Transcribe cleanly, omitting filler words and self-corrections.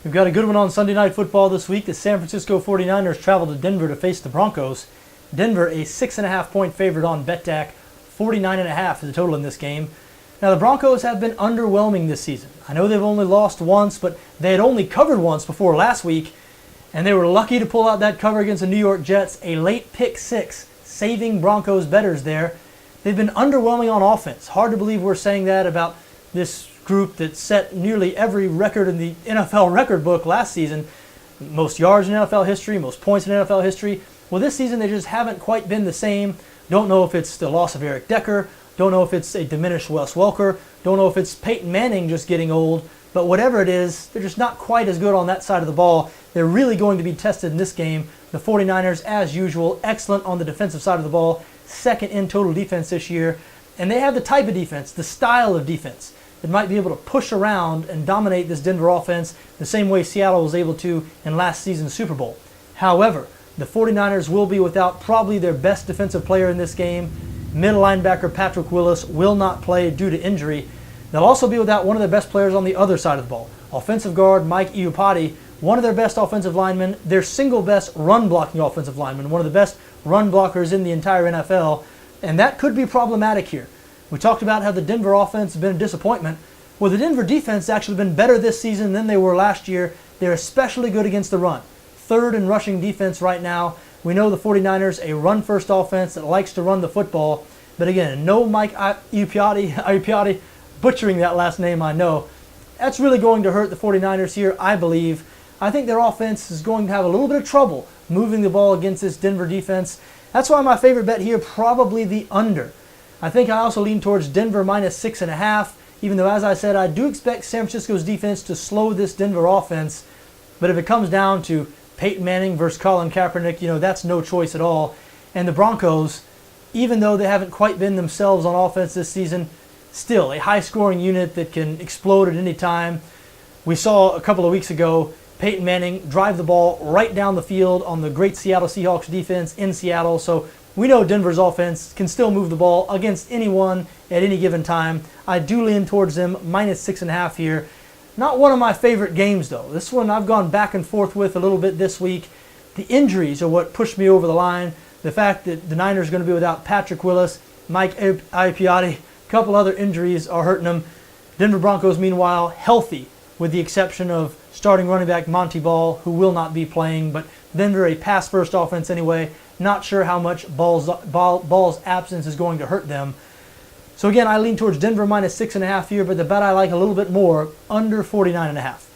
We've got a good one on Sunday Night Football this week. The San Francisco 49ers travel to Denver to face the Broncos. Denver a 6.5 point favorite on BETDAQ. 49.5 is the total in this game. Now the Broncos have been underwhelming this season. I know they've only lost once, but they had only covered once before last week, and they were lucky to pull out that cover against the New York Jets. A late pick six, saving Broncos bettors there. They've been underwhelming on offense. Hard to believe we're saying that about this group that set nearly every record in the NFL record book last season. Most yards in NFL history, most points in NFL history. Well, this season they just haven't quite been the same. Don't know if it's the loss of Eric Decker. Don't know if it's a diminished Wes Welker. Don't know if it's Peyton Manning just getting old. But whatever it is, they're just not quite as good on that side of the ball. They're really going to be tested in this game. The 49ers, as usual, excellent on the defensive side of the ball. Second in total defense this year. And they have the type of defense, the style of defense, that might be able to push around and dominate this Denver offense the same way Seattle was able to in last season's Super Bowl. However, the 49ers will be without probably their best defensive player in this game. Middle linebacker Patrick Willis will not play due to injury. They'll also be without one of their best players on the other side of the ball. Offensive guard Mike Iupati, one of their best offensive linemen, their single best run-blocking offensive lineman, one of the best run blockers in the entire NFL, and that could be problematic here. We talked about how the Denver offense has been a disappointment. Well, the Denver defense has actually been better this season than they were last year. They're especially good against the run. Third in rushing defense right now. We know the 49ers, a run-first offense that likes to run the football. But again, no Mike Iupati, butchering that last name, I know. That's really going to hurt the 49ers here, I believe. I think their offense is going to have a little bit of trouble moving the ball against this Denver defense. That's why my favorite bet here, probably the under. I think I also lean towards Denver minus 6.5, even though, as I said, I do expect San Francisco's defense to slow this Denver offense. But if it comes down to Peyton Manning versus Colin Kaepernick, that's no choice at all. And the Broncos, even though they haven't quite been themselves on offense this season, still a high-scoring unit that can explode at any time. We saw a couple of weeks ago Peyton Manning drive the ball right down the field on the great Seattle Seahawks defense in Seattle. So we know Denver's offense can still move the ball against anyone at any given time. I do lean towards them minus 6.5 here. Not one of my favorite games, though. This one I've gone back and forth with a little bit this week. The injuries are what pushed me over the line. The fact that the Niners are going to be without Patrick Willis, Mike Iupati, a couple other injuries are hurting them. Denver Broncos, meanwhile, healthy, with the exception of starting running back Monty Ball, who will not be playing. But Denver, a pass-first offense anyway. Not sure how much Ball's absence is going to hurt them. So again, I lean towards Denver minus 6.5 here, but the bet I like a little bit more, under 49.5.